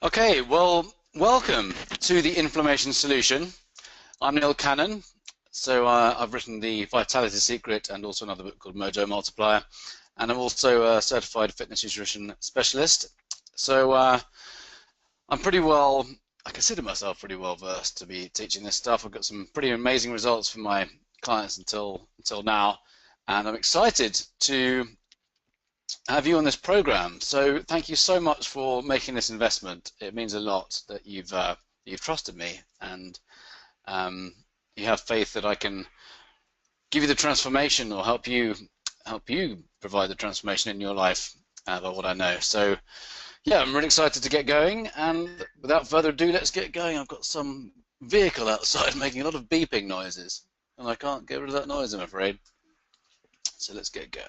Okay, well, welcome to the Inflammation Solution. I'm Neil Cannon. I've written The Vitality Secret and also another book called Mojo Multiplier. And I'm also a certified fitness nutrition specialist. I'm pretty well, I consider myself pretty well versed to be teaching this stuff. I've got some pretty amazing results for my clients until now. And I'm excited to have you on this program. So thank you so much for making this investment. It means a lot that you've trusted me and you have faith that I can give you the transformation or help you provide the transformation in your life by what I know. So yeah, I'm really excited to get going, and without further ado, let's get going. I've got some vehicle outside making a lot of beeping noises and I can't get rid of that noise, I'm afraid. So let's get going.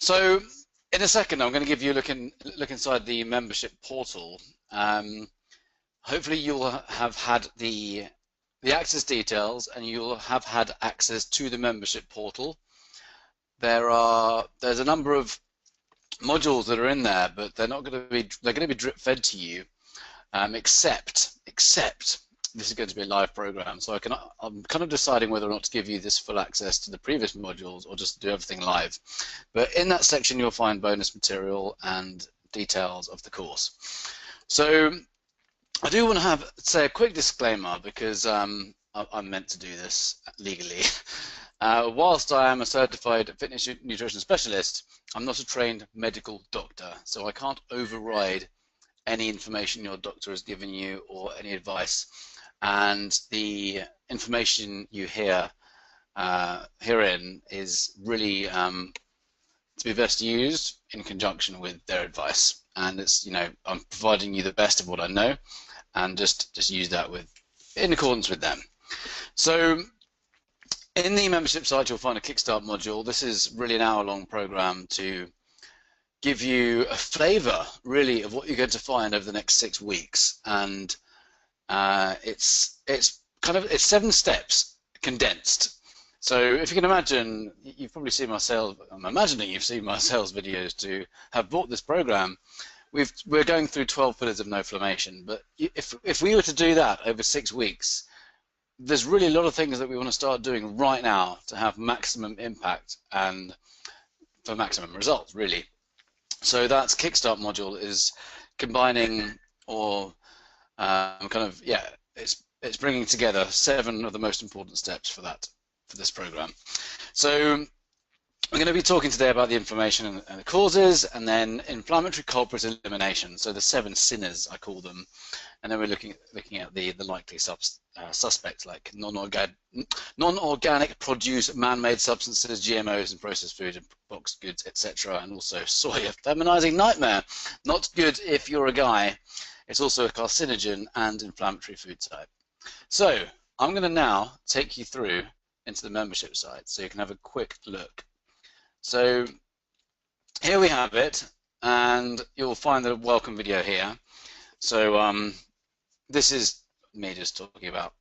So in a second, I'm going to give you a look inside the membership portal. Hopefully you'll have had the access details and you'll have had access to the membership portal. There's a number of modules that are in there, but they're going to be drip fed to you, except this is going to be a live program. So I'm kind of deciding whether or not to give you this full access to the previous modules or just do everything live. But in that section you'll find bonus material and details of the course. So I do want to say a quick disclaimer because I'm meant to do this legally. Whilst I am a certified fitness nutrition specialist, I'm not a trained medical doctor, so I can't override any information your doctor has given you or any advice. And the information you hear herein is really to be best used in conjunction with their advice. And it's, I'm providing you the best of what I know, and just use that in accordance with them. So in the membership site you'll find a Kickstart module. This is really an hour-long program to give you a flavor really of what you're going to find over the next 6 weeks, and it's 7 steps condensed. So if you can imagine, you've probably seen I'm imagining you've seen my sales videos to have bought this program. We're going through 12 pillars of no inflammation, but if we were to do that over 6 weeks, there's really a lot of things that we want to start doing right now to have maximum impact and for maximum results, really. So that Kickstart module is combining, or it's bringing together 7 of the most important steps for this program. So we're going to be talking today about the inflammation and the causes, and then inflammatory culprit elimination. So the 7 sinners, I call them, and then we're looking at the likely suspects like non-organic produce, man-made substances, GMOs, and processed food and boxed goods, etc., and also soy, a feminizing nightmare. Not good if you're a guy. It's also a carcinogen and inflammatory food type. So I'm going to now take you through into the membership site so you can have a quick look. So here we have it, and you'll find the welcome video here. So this is me just talking about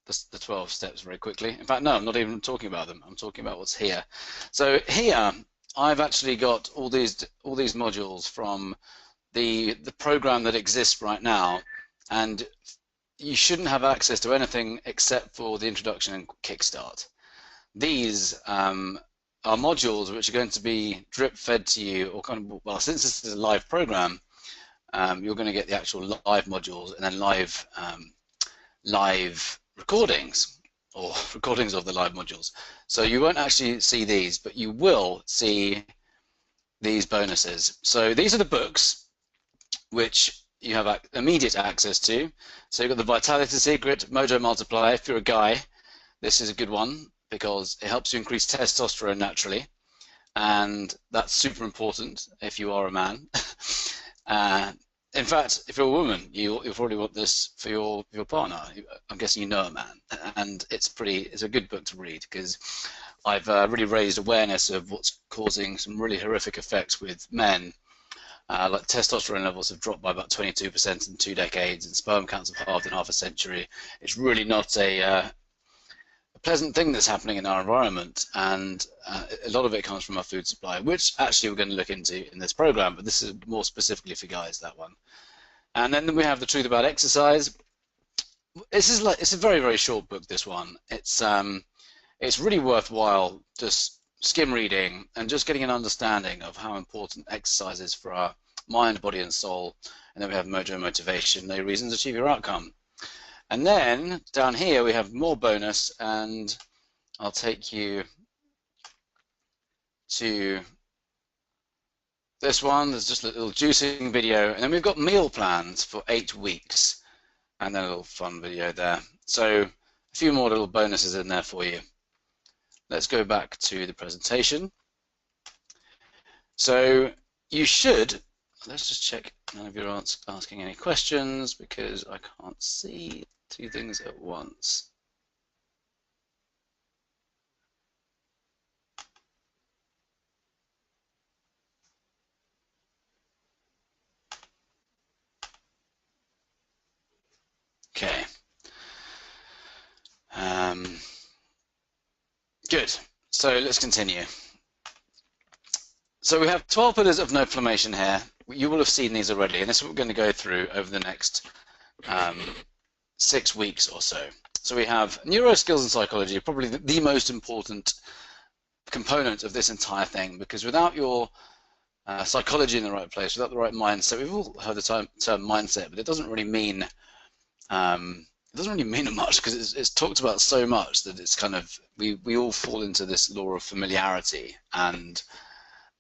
the 12 steps very quickly. In fact, no, I'm not even talking about them. I'm talking about what's here. So here I've actually got all these modules from the program that exists right now, and you shouldn't have access to anything except for the introduction and Kickstart. These are modules which are going to be drip fed to you, or well, since this is a live program, you're going to get the actual live modules and then live recordings, or recordings of the live modules. So you won't actually see these, but you will see these bonuses. So these are the books which you have immediate access to. So you've got the Vitality Secret, Mojo Multiplier. If you're a guy, this is a good one because it helps you increase testosterone naturally, and that's super important if you are a man. In fact, if you're a woman, you'll probably want this for your partner. I'm guessing you know a man, and it's a good book to read because I've really raised awareness of what's causing some really horrific effects with men. Like testosterone levels have dropped by about 22% in 2 decades, and sperm counts have halved in half a century. It's really not a pleasant thing that's happening in our environment, and a lot of it comes from our food supply, which actually we're going to look into in this program, but this is more specifically for guys, that one. And then we have the truth about exercise. It's a very, very short book, this one. It's really worthwhile just skim reading and just getting an understanding of how important exercise is for our mind, body, and soul. And then we have Mojo Motivation, No Reasons to Achieve Your Outcome. And then down here we have more bonus, and I'll take you to this one. There's just a little juicing video, and then we've got meal plans for 8 weeks, and then a little fun video there. So a few more little bonuses in there for you. Let's go back to the presentation. So you should, let's just check none of you are asking any questions, because I can't see 2 things at once. Okay. Good. So let's continue. So we have 12 pillars of no inflammation here. You will have seen these already, and this is what we're going to go through over the next 6 weeks or so. So we have neuro skills and psychology, probably the most important component of this entire thing, because without your psychology in the right place, without the right mindset, we've all heard the term mindset, but it doesn't really mean much, because it's talked about so much that it's kind of we all fall into this law of familiarity and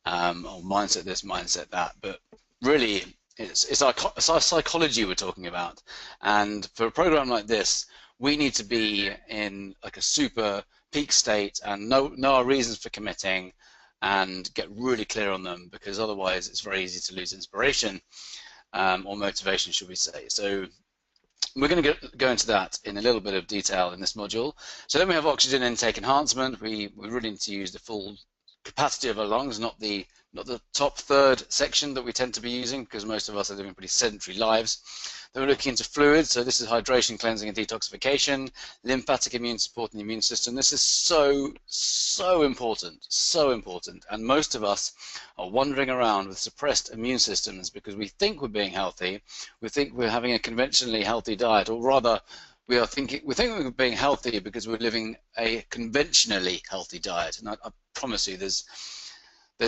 or mindset this, mindset that, but really it's our psychology we're talking about. And for a program like this, we need to be in like a super peak state and know our reasons for committing and get really clear on them, because otherwise it's very easy to lose inspiration or motivation, should we say. So we're going to go into that in a little bit of detail in this module. So then we have oxygen intake enhancement. We really need to use the full capacity of our lungs, not the top third section that we tend to be using, because most of us are living pretty sedentary lives. Then we're looking into fluids. So this is hydration, cleansing, and detoxification. Lymphatic immune support in the immune system. This is so important, so important. And most of us are wandering around with suppressed immune systems because we think we're being healthy. We think we're having a conventionally healthy diet, or rather, we think we're being healthy because we're living a conventionally healthy diet. And I promise you, there's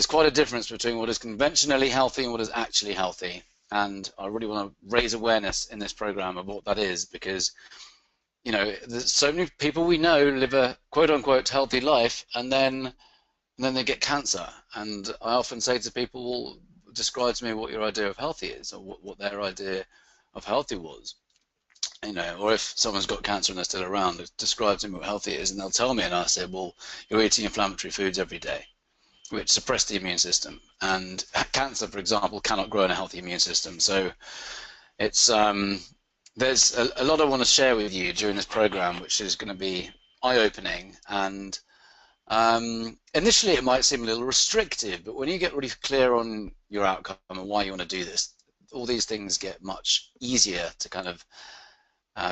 quite a difference between what is conventionally healthy and what is actually healthy. And I really want to raise awareness in this program of what that is, because, you know, there's so many people we know live a quote-unquote healthy life, and then they get cancer. And I often say to people, well, describe to me what your idea of healthy is, or what their idea of healthy was. You know, or if someone's got cancer and they're still around, describe to me what healthy is, and they'll tell me, and I say, well, you're eating inflammatory foods every day, which suppress the immune system. And cancer, for example, cannot grow in a healthy immune system. So it's there's a lot I want to share with you during this program, which is going to be eye-opening. And initially it might seem a little restrictive, but when you get really clear on your outcome and why you want to do this, all these things get much easier to kind of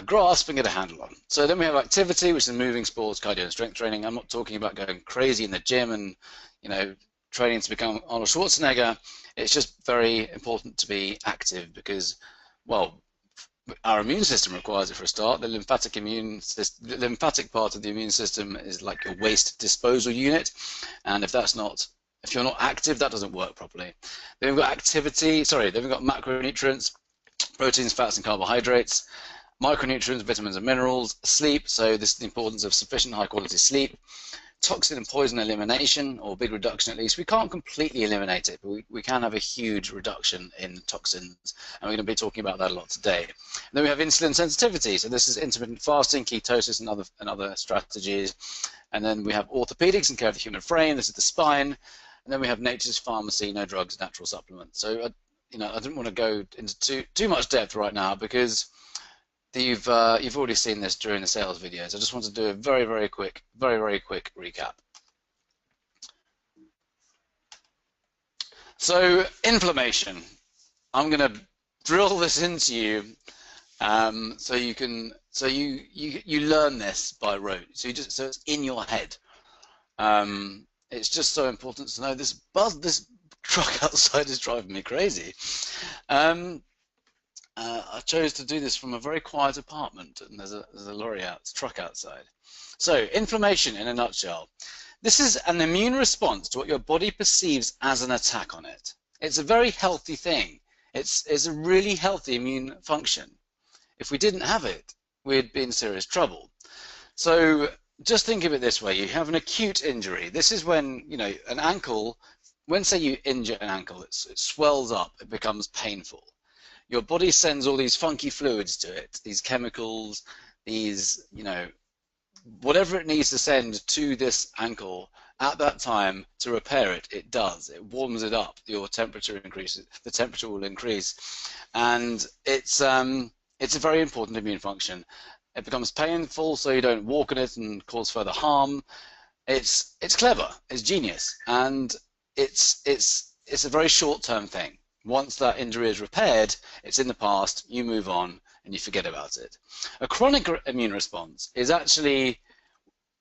grasp and get a handle on. So then we have activity, which is moving, sports, cardio, and strength training. I'm not talking about going crazy in the gym and, you know, training to become Arnold Schwarzenegger. It's just very important to be active because, well, our immune system requires it for a start. The lymphatic part of the immune system is like a waste disposal unit, and if you're not active, that doesn't work properly. Then we've got then we've got macronutrients, proteins, fats, and carbohydrates. Micronutrients, vitamins and minerals, sleep, so this is the importance of sufficient high quality sleep. Toxin and poison elimination, or big reduction at least. We can't completely eliminate it, but we can have a huge reduction in toxins, and we're going to be talking about that a lot today. And then we have insulin sensitivity, so this is intermittent fasting, ketosis, and other strategies. And then we have orthopedics and care of the human frame, this is the spine. And then we have nature's pharmacy, no drugs, natural supplements. So, you know, I didn't want to go into too much depth right now, because you've already seen this during the sales videos. I just want to do a very, very quick recap. So inflammation, I'm going to drill this into you so So you learn this by rote. So it's in your head. It's just so important to know this truck outside is driving me crazy. I chose to do this from a very quiet apartment, and there's a truck outside. So, inflammation in a nutshell. This is an immune response to what your body perceives as an attack on it. It's a very healthy thing. It's a really healthy immune function. If we didn't have it, we'd be in serious trouble. So, just think of it this way. You have an acute injury. This is when, an ankle, when say you injure an ankle, it swells up, it becomes painful. Your body sends all these funky fluids to it, these chemicals, these, whatever it needs to send to this ankle at that time to repair it, it does. It warms it up. Your temperature increases. The temperature will increase, and it's a very important immune function. It becomes painful, so you don't walk on it and cause further harm. It's clever. It's genius, and it's a very short-term thing. Once that injury is repaired, it's in the past, you move on, and you forget about it. A chronic immune response is actually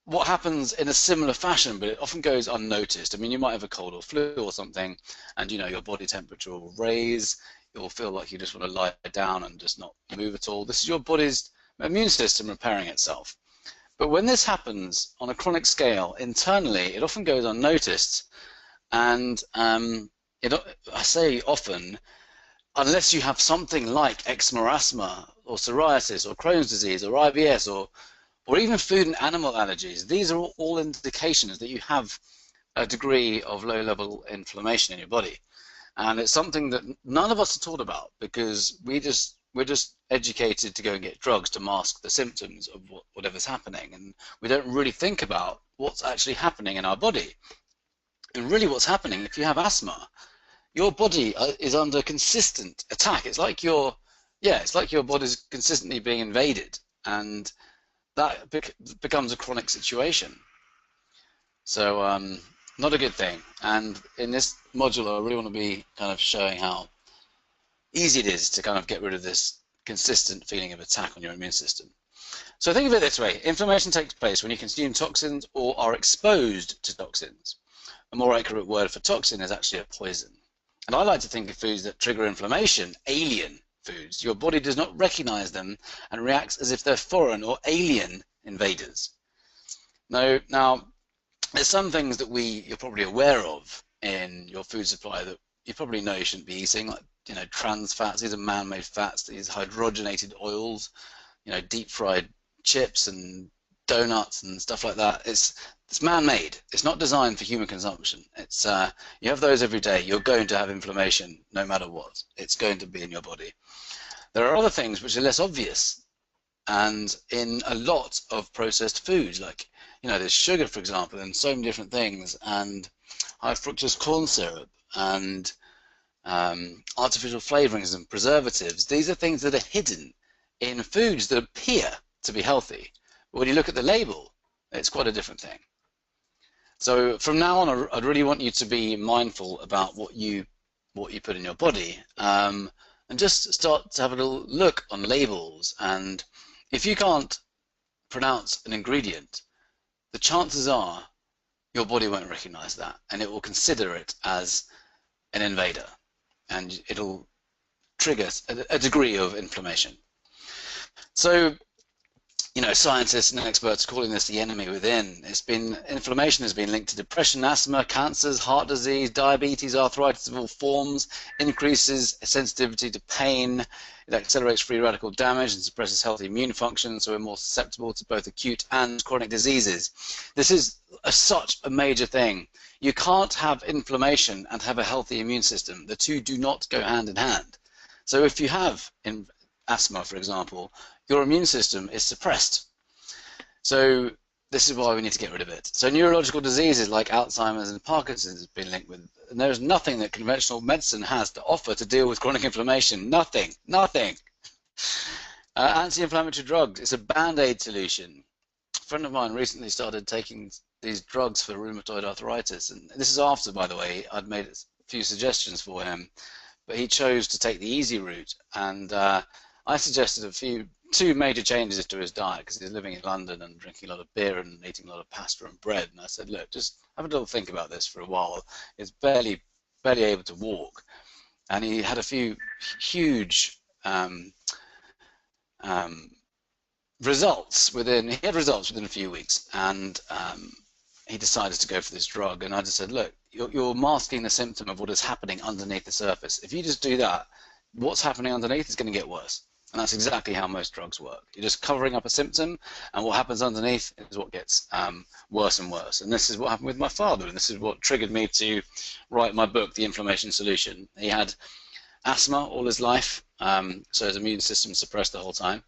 what happens in a similar fashion, but it often goes unnoticed. I mean, you might have a cold or flu or something, and your body temperature will raise, you'll feel like you just want to lie down and just not move at all. This is your body's immune system repairing itself. But when this happens on a chronic scale, internally, it often goes unnoticed, and I say often, unless you have something like eczema or asthma or psoriasis or Crohn's disease or IBS or even food and animal allergies, these are all indications that you have a degree of low-level inflammation in your body. And it's something that none of us are taught about because we're just educated to go and get drugs to mask the symptoms of whatever's happening, and we don't really think about what's actually happening in our body. And really what's happening, if you have asthma, your body is under consistent attack. It's like your body's consistently being invaded, and that becomes a chronic situation. So not a good thing. And in this module, I really want to be kind of showing how easy it is to kind of get rid of this consistent feeling of attack on your immune system. So think of it this way. Inflammation takes place when you consume toxins or are exposed to toxins. A more accurate word for toxin is actually a poison. And I like to think of foods that trigger inflammation, alien foods. Your body does not recognize them and reacts as if they're foreign or alien invaders. Now there's some things that you're probably aware of in your food supply that you probably know you shouldn't be eating, like trans fats. These are man-made fats. These hydrogenated oils, deep fried chips and donuts and stuff like that. It's man-made. It's not designed for human consumption. It's you have those every day, you're going to have inflammation no matter what. It's going to be in your body. There are other things which are less obvious, and in a lot of processed foods, like there's sugar, for example, and so many different things, and high fructose corn syrup, and artificial flavorings and preservatives. These are things that are hidden in foods that appear to be healthy. But when you look at the label, it's quite a different thing. So from now on, I'd really want you to be mindful about what you put in your body, and just start to have a little look on labels. And if you can't pronounce an ingredient, the chances are your body won't recognize that, and it will consider it as an invader, and it'll trigger a degree of inflammation. So scientists and experts are calling this the enemy within. Inflammation has been linked to depression, asthma, cancers, heart disease, diabetes, arthritis of all forms, increases sensitivity to pain, it accelerates free radical damage and suppresses healthy immune function, so we're more susceptible to both acute and chronic diseases. This is such a major thing. You can't have inflammation and have a healthy immune system. The two do not go hand in hand. So if you have asthma, for example, your immune system is suppressed. So this is why we need to get rid of it. So neurological diseases like Alzheimer's and Parkinson's have been linked with, and there's nothing that conventional medicine has to offer to deal with chronic inflammation. Nothing. Anti-inflammatory drugs, it's a band-aid solution. A friend of mine recently started taking these drugs for rheumatoid arthritis, and this is after, by the way, I'd made a few suggestions for him, but he chose to take the easy route, and I suggested a few two major changes to his diet because he's living in London and drinking a lot of beer and eating a lot of pasta and bread. And I said, look, just have a little think about this for a while. He's barely able to walk, and he had a few huge results within. He had results within a few weeks, and he decided to go for this drug. And I just said, look, you're masking the symptom of what is happening underneath the surface. If you just do that, what's happening underneath is going to get worse. And that's exactly how most drugs work. You're just covering up a symptom, and what happens underneath is what gets worse and worse. And this is what happened with my father, and this is what triggered me to write my book, The Inflammation Solution. He had asthma all his life, so his immune system suppressed the whole time,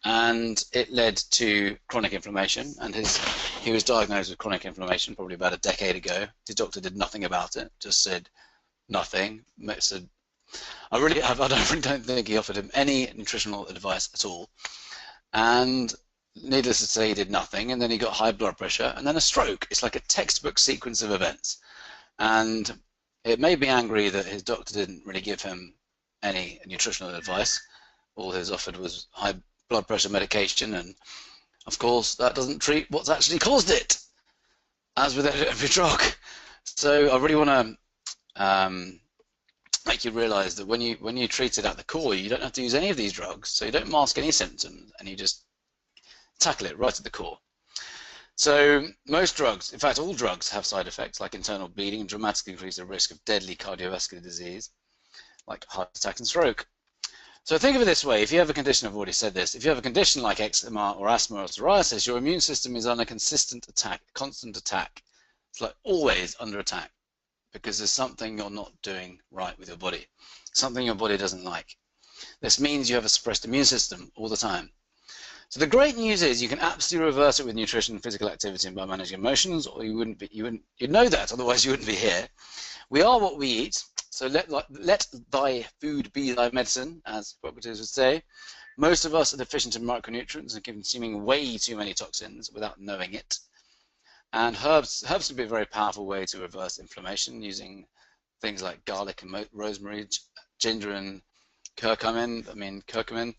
and it led to chronic inflammation, and he was diagnosed with chronic inflammation probably about a decade ago. His doctor did nothing about it, just said nothing. Said, I don't think he offered him any nutritional advice at all, and needless to say, he did nothing. And then he got high blood pressure, and then a stroke. It's like a textbook sequence of events, and it made me angry that his doctor didn't really give him any nutritional advice. All he was offered was high blood pressure medication, and of course that doesn't treat what's actually caused it, as with every drug. So I really want to make you realize that when you treat it at the core, you don't have to use any of these drugs, so you don't mask any symptoms, and you just tackle it right at the core. So most drugs, in fact all drugs, have side effects like internal bleeding and dramatically increase the risk of deadly cardiovascular disease like heart attack and stroke. So think of it this way: if you have a condition, I've already said this, if you have a condition like eczema or asthma or psoriasis, your immune system is under constant attack. It's like always under attack, because there's something you're not doing right with your body, something your body doesn't like. This means you have a suppressed immune system all the time. So the great news is you can absolutely reverse it with nutrition and physical activity and by managing emotions, or you'd know that, otherwise you wouldn't be here. We are what we eat, so let thy food be thy medicine, as Hippocrates would say. Most of us are deficient in micronutrients and consuming way too many toxins without knowing it. And herbs can be a very powerful way to reverse inflammation using things like garlic and rosemary, ginger and curcumin.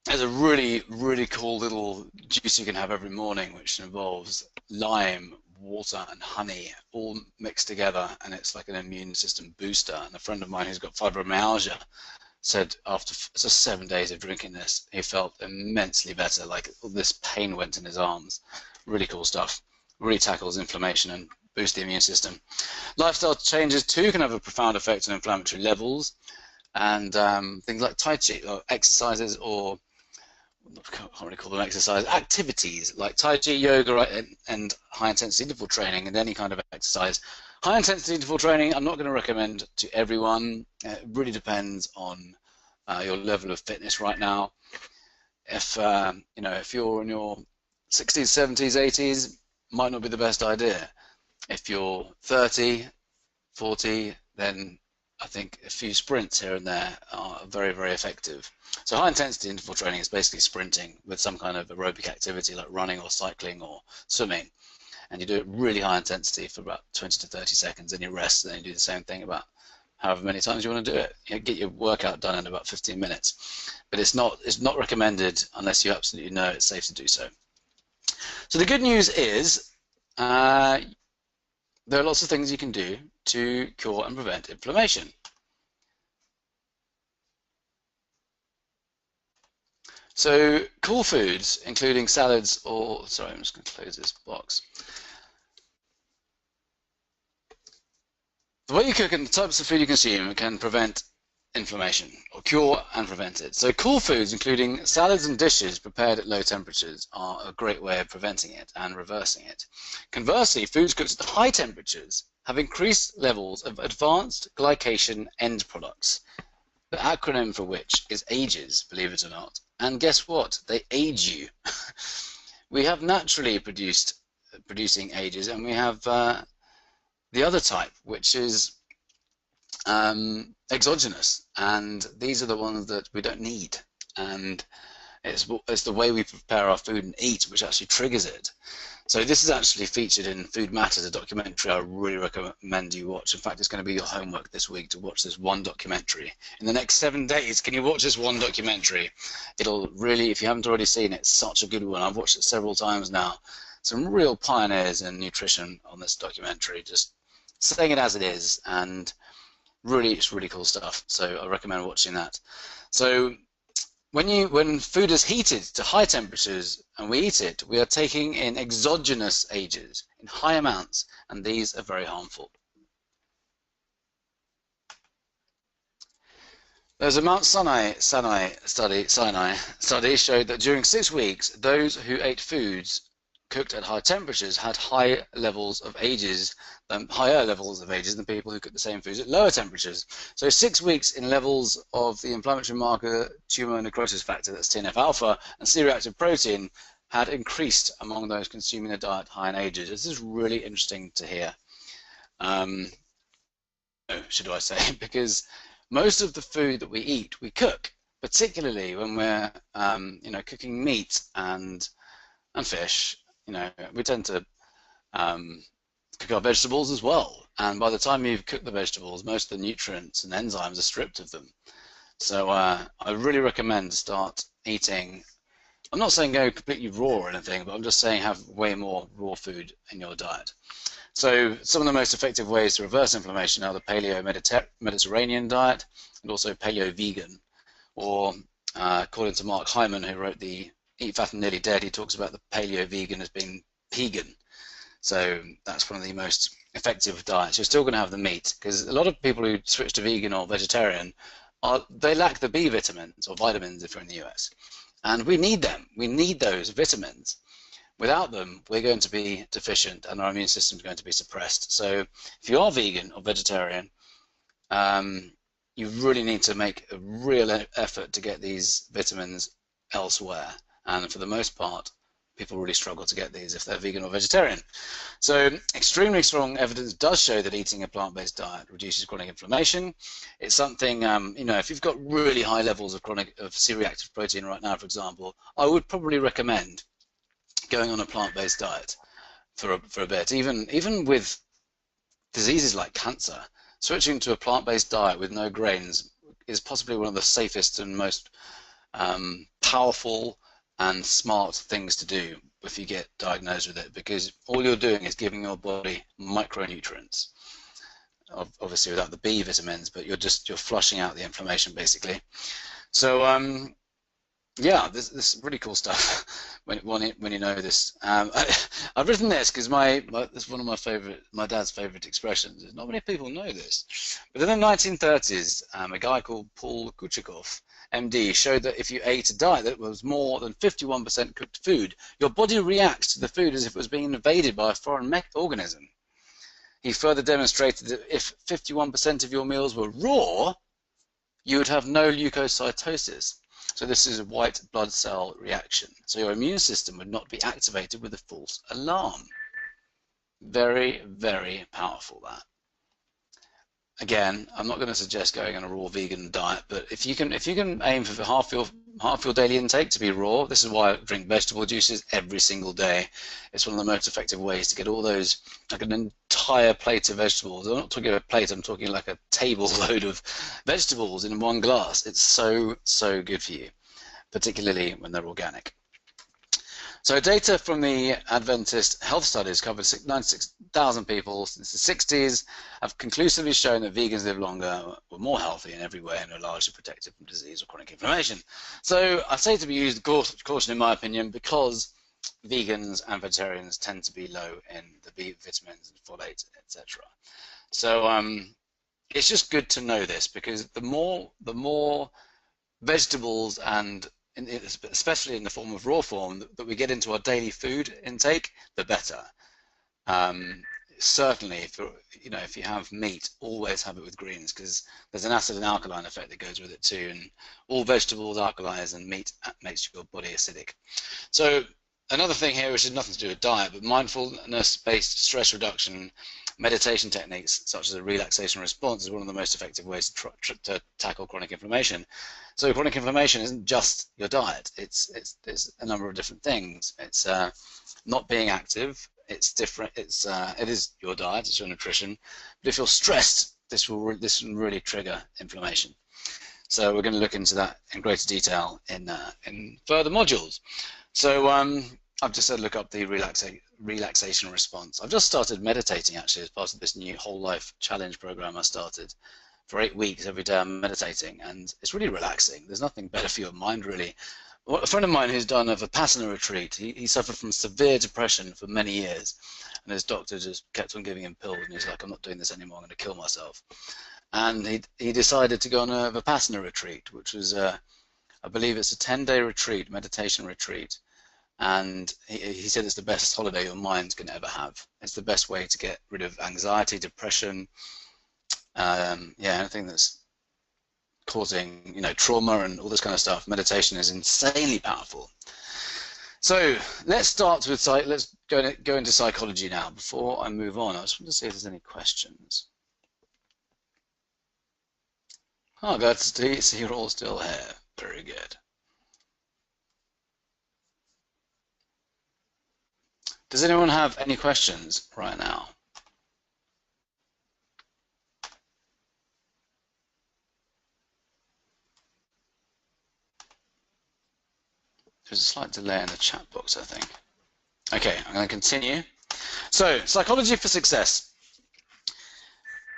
There's a really cool little juice you can have every morning, which involves lime, water and honey all mixed together, and it's like an immune system booster. And a friend of mine who's got fibromyalgia said after just 7 days of drinking this, he felt immensely better, like all this pain went in his arms. Really cool stuff. Really tackles inflammation and boosts the immune system. Lifestyle changes too can have a profound effect on inflammatory levels, and things like Tai Chi or exercises, or I can't really call them exercise, activities like Tai Chi, yoga and high intensity interval training, and any kind of exercise. High intensity interval training I'm not going to recommend to everyone. It really depends on your level of fitness right now. If if you're in your 60s, 70s, 80s, might not be the best idea. If you're 30, 40, then I think a few sprints here and there are very, very effective. So high intensity interval training is basically sprinting with some kind of aerobic activity like running or cycling or swimming. And you do it really high intensity for about 20 to 30 seconds, and you rest, and then you do the same thing about however many times you want to do it. You get your workout done in about 15 minutes. But it's not recommended unless you absolutely know it's safe to do so. So the good news is there are lots of things you can do to cure and prevent inflammation. So cool foods, including salads or, sorry, I'm just going to close this box. The way you cook and the types of food you consume can prevent inflammation, or cure and prevent it. So cool foods, including salads and dishes prepared at low temperatures, are a great way of preventing it and reversing it. Conversely, foods cooked at high temperatures have increased levels of advanced glycation end products, the acronym for which is AGEs, believe it or not. And guess what? They age you. We have naturally producing AGEs, and we have the other type, which is exogenous, and these are the ones that we don't need. And It's the way we prepare our food and eat which actually triggers it. So this is actually featured in Food Matters, a documentary I really recommend you watch. In fact, it's going to be your homework this week to watch this one documentary. In the next 7 days, can you watch this one documentary? It'll really, if you haven't already seen it, it's such a good one. I've watched it several times now. Some real pioneers in nutrition on this documentary, just saying it as it is, and really, it's really cool stuff. So I recommend watching that. So when food is heated to high temperatures and we eat it, we are taking in exogenous agents in high amounts, and these are very harmful. There's a Mount Sinai study showed that during 6 weeks, those who ate foods cooked at high temperatures had higher levels of ages than people who cooked the same foods at lower temperatures. So 6 weeks in levels of the inflammatory marker tumor necrosis factor, that's TNF-alpha, and C-reactive protein had increased among those consuming a diet high in ages. This is really interesting to hear. Should I say? Because most of the food that we eat, we cook, particularly when we're cooking meat and fish. We tend to cook our vegetables as well, and by the time you've cooked the vegetables, most of the nutrients and enzymes are stripped of them. So I really recommend to start eating. I'm not saying go completely raw or anything, but I'm just saying have way more raw food in your diet. So some of the most effective ways to reverse inflammation are the Paleo-Mediterranean diet and also Paleo-Vegan, or according to Mark Hyman, who wrote the Eat Fat and Nearly Dead, he talks about the Paleo-Vegan as being pegan. So that's one of the most effective diets. You're still going to have the meat, because a lot of people who switch to vegan or vegetarian, they lack the B vitamins or vitamins if you're in the US. And we need them. We need those vitamins. Without them, we're going to be deficient and our immune system is going to be suppressed. So if you are vegan or vegetarian, you really need to make a real effort to get these vitamins elsewhere. And for the most part, people really struggle to get these if they're vegan or vegetarian. So extremely strong evidence does show that eating a plant-based diet reduces chronic inflammation. It's something, if you've got really high levels of C-reactive protein right now, for example, I would probably recommend going on a plant-based diet for a bit. Even with diseases like cancer, switching to a plant-based diet with no grains is possibly one of the safest and most powerful and smart things to do if you get diagnosed with it, because all you're doing is giving your body micronutrients, obviously without the B vitamins, but you're flushing out the inflammation basically. So yeah, this is really cool stuff when you know this. I've written this because this is one of my dad's favorite expressions. Not many people know this, but in the 1930s, a guy called Paul Kuchikov, MD, showed that if you ate a diet that was more than 51% cooked food, your body reacts to the food as if it was being invaded by a foreign organism. He further demonstrated that if 51% of your meals were raw, you would have no leukocytosis. So this is a white blood cell reaction. So your immune system would not be activated with a false alarm. Very, very powerful, that. Again, I'm not going to suggest going on a raw vegan diet, but if you can aim for half your daily intake to be raw, this is why I drink vegetable juices every single day. It's one of the most effective ways to get all those, like an entire plate of vegetables. I'm not talking about a plate, I'm talking like a table load of vegetables in one glass. It's so, so good for you, particularly when they're organic. So data from the Adventist Health Studies covered 96,000 people since the 60s have conclusively shown that vegans live longer, were more healthy in every way, and are largely protected from disease or chronic inflammation. So I say to be used caution in my opinion, because vegans and vegetarians tend to be low in the B vitamins and folate, etc. So it's just good to know this, because the more vegetables and especially in the form of raw form that we get into our daily food intake, the better. Certainly, if you have meat, always have it with greens, because there's an acid and alkaline effect that goes with it too, and all vegetables alkalize and meat makes your body acidic. So another thing here, which has nothing to do with diet, but mindfulness-based stress reduction meditation techniques, such as a relaxation response, is one of the most effective ways to tackle chronic inflammation. So chronic inflammation isn't just your diet; it's a number of different things. It's not being active. It's different. It is your diet. It's your nutrition. But if you're stressed, this can really trigger inflammation. So we're going to look into that in greater detail in further modules. So I've just said look up the relaxation response. I've just started meditating actually as part of this new whole life challenge program I started. For 8 weeks every day I'm meditating, and it's really relaxing. There's nothing better for your mind really. A friend of mine who's done a Vipassana retreat, he suffered from severe depression for many years, and his doctor just kept on giving him pills, and he's like, I'm not doing this anymore, I'm going to kill myself. And he decided to go on a Vipassana retreat, which was I believe it's a 10-day retreat, meditation retreat, and he said it's the best holiday your mind can ever have. It's the best way to get rid of anxiety, depression, yeah, anything that's causing trauma and all this kind of stuff. Meditation is insanely powerful. So let's start with let's go into psychology now. Before I move on, I just want to see if there's any questions. Oh, glad to see you're all still here. Very good. Does anyone have any questions right now? There's a slight delay in the chat box, I think. Okay, I'm going to continue. So, psychology for success.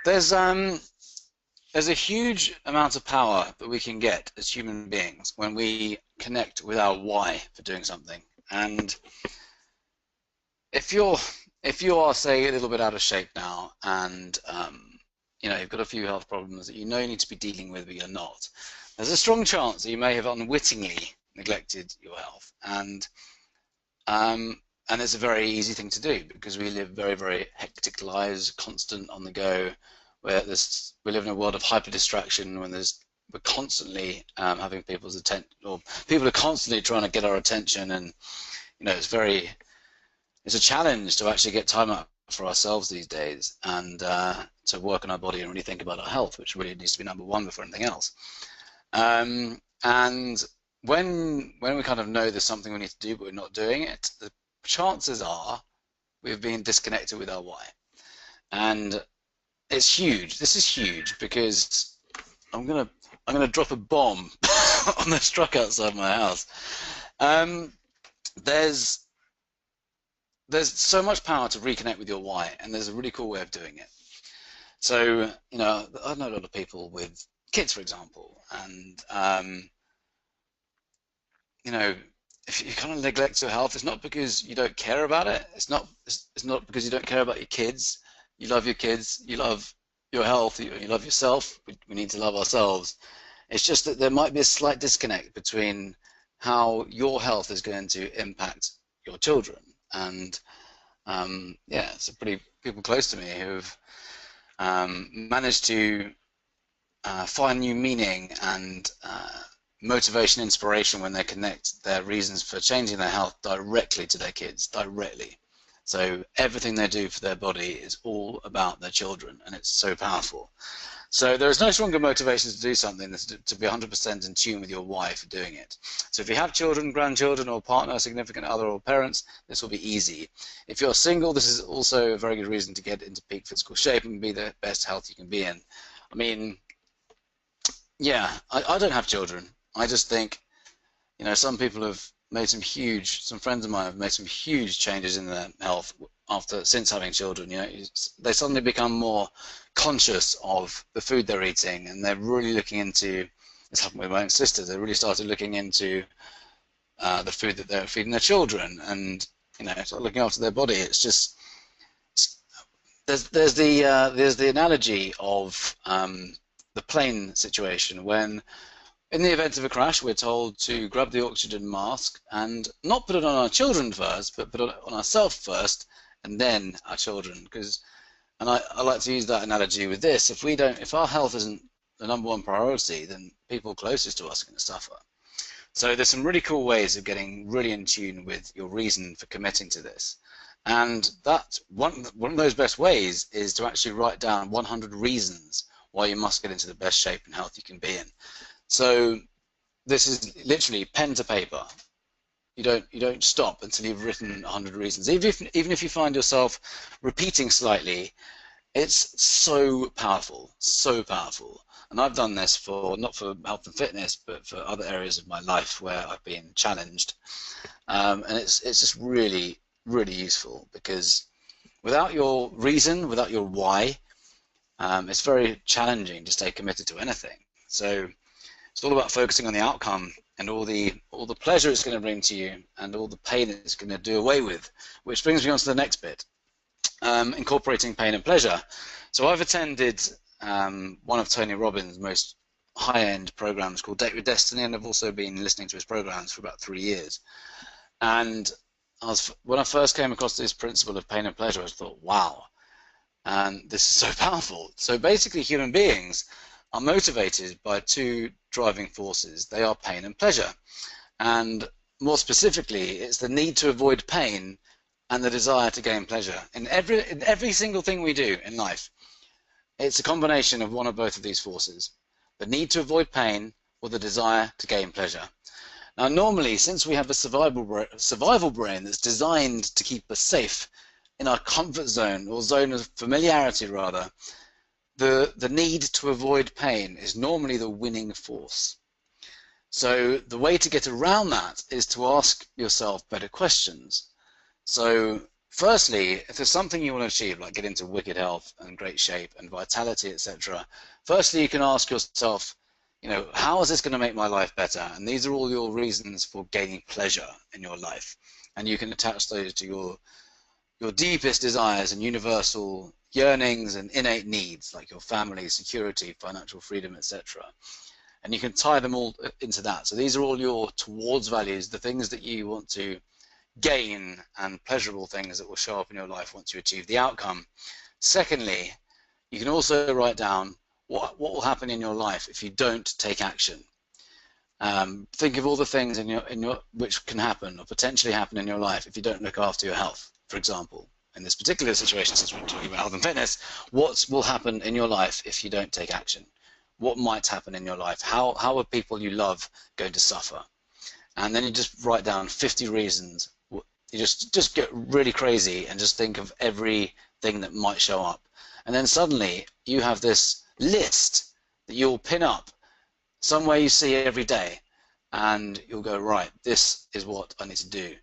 There's a huge amount of power that we can get as human beings when we connect with our why for doing something. And if you are, say, a little bit out of shape now, and you've got a few health problems that you need to be dealing with, but you're not, there's a strong chance that you may have unwittingly neglected your health, and it's a very easy thing to do because we live very, very hectic lives, constant on the go, where we live in a world of hyper distraction when we're constantly having people's attention, or people are constantly trying to get our attention, and it's a challenge to actually get time out for ourselves these days, and to work on our body and really think about our health, which really needs to be number one before anything else. And when we kind of know there's something we need to do but we're not doing it, the chances are we've been disconnected with our why. And it's huge. This is huge because I'm gonna drop a bomb on the truck outside my house. There's so much power to reconnect with your why, and there's a really cool way of doing it. So I know a lot of people with kids, for example, and if you kind of neglect your health, it's not because you don't care about it. It's not because you don't care about your kids. You love your kids. You love your health. You love yourself. We need to love ourselves. It's just that there might be a slight disconnect between how your health is going to impact your children. And yeah, so people close to me who've managed to find new meaning and motivation, inspiration when they connect their reasons for changing their health directly to their kids, directly. So everything they do for their body is all about their children, and it's so powerful. So there is no stronger motivation to do something than to be 100% in tune with your why for doing it. So if you have children, grandchildren, or partner, significant other, or parents, this will be easy. If you're single, this is also a very good reason to get into peak physical shape and be the best health you can be in. I mean, yeah, I don't have children. I just think, some people have made some friends of mine have made some huge changes in their health since having children. They suddenly become more conscious of the food they're eating, and they're really looking into, it's happened with my own sister, they really started looking into the food that they're feeding their children, and start looking after their body. It's just, there's the analogy of the plane situation when, in the event of a crash, we're told to grab the oxygen mask and not put it on our children first, but put it on ourselves first and then our children. And I like to use that analogy with this: if our health isn't the #1 priority, then people closest to us are going to suffer. So there's some really cool ways of getting really in tune with your reason for committing to this. And that one of those best ways is to actually write down 100 reasons why you must get into the best shape and health you can be in. So this is literally pen to paper. You don't stop until you've written 100 reasons. Even if you find yourself repeating slightly, it's so powerful, so powerful. And I've done this for, not for health and fitness, but for other areas of my life where I've been challenged. And it's just really, really useful, because without your reason, without your why, it's very challenging to stay committed to anything. So it's all about focusing on the outcome and all the pleasure it's going to bring to you and all the pain it's going to do away with, which brings me on to the next bit, incorporating pain and pleasure. So I've attended one of Tony Robbins' most high-end programs called Date with Destiny, and I've also been listening to his programs for about 3 years. And when I first came across this principle of pain and pleasure, I thought, wow, and this is so powerful. So basically, human beings are motivated by two driving forces. They are pain and pleasure. And more specifically, it's the need to avoid pain and the desire to gain pleasure. In every single thing we do in life, it's a combination of one or both of these forces, the need to avoid pain or the desire to gain pleasure. Now, normally, since we have a survival brain that's designed to keep us safe in our comfort zone, or zone of familiarity rather, the need to avoid pain is normally the winning force. So the way to get around that is to ask yourself better questions. So firstly, if there's something you want to achieve, like get into wicked health and great shape and vitality, etc., firstly you can ask yourself, you know, how is this going to make my life better? And these are all your reasons for gaining pleasure in your life. And you can attach those to your deepest desires and universal yearnings and innate needs, like your family, security, financial freedom, etc. And you can tie them all into that. So these are all your towards values, the things that you want to gain, and pleasurable things that will show up in your life once you achieve the outcome. Secondly, you can also write down what will happen in your life if you don't take action. Think of all the things which can happen or potentially happen in your life if you don't look after your health. For example, in this particular situation, since we're talking about health and fitness, what will happen in your life if you don't take action? What might happen in your life? How are people you love going to suffer? And then you just write down 50 reasons. You just get really crazy and just think of everything that might show up. And then suddenly you have this list that you'll pin up somewhere you see every day, and you'll go, right, this is what I need to do.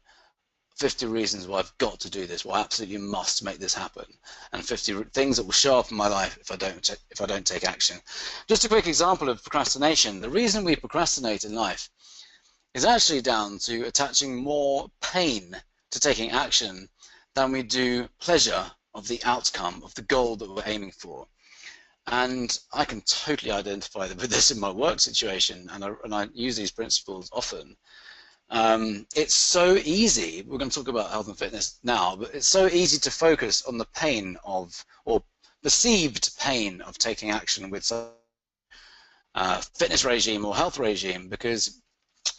50 reasons why I've got to do this, why I absolutely must make this happen, and 50 things that will show up in my life if I don't take action. Just a quick example of procrastination. The reason we procrastinate in life is actually down to attaching more pain to taking action than we do pleasure of the outcome, of the goal that we're aiming for. And I can totally identify with this in my work situation, and I use these principles often. It's so easy, we're going to talk about health and fitness now, but it's so easy to focus on the pain of, or perceived pain of, taking action with some fitness regime or health regime, because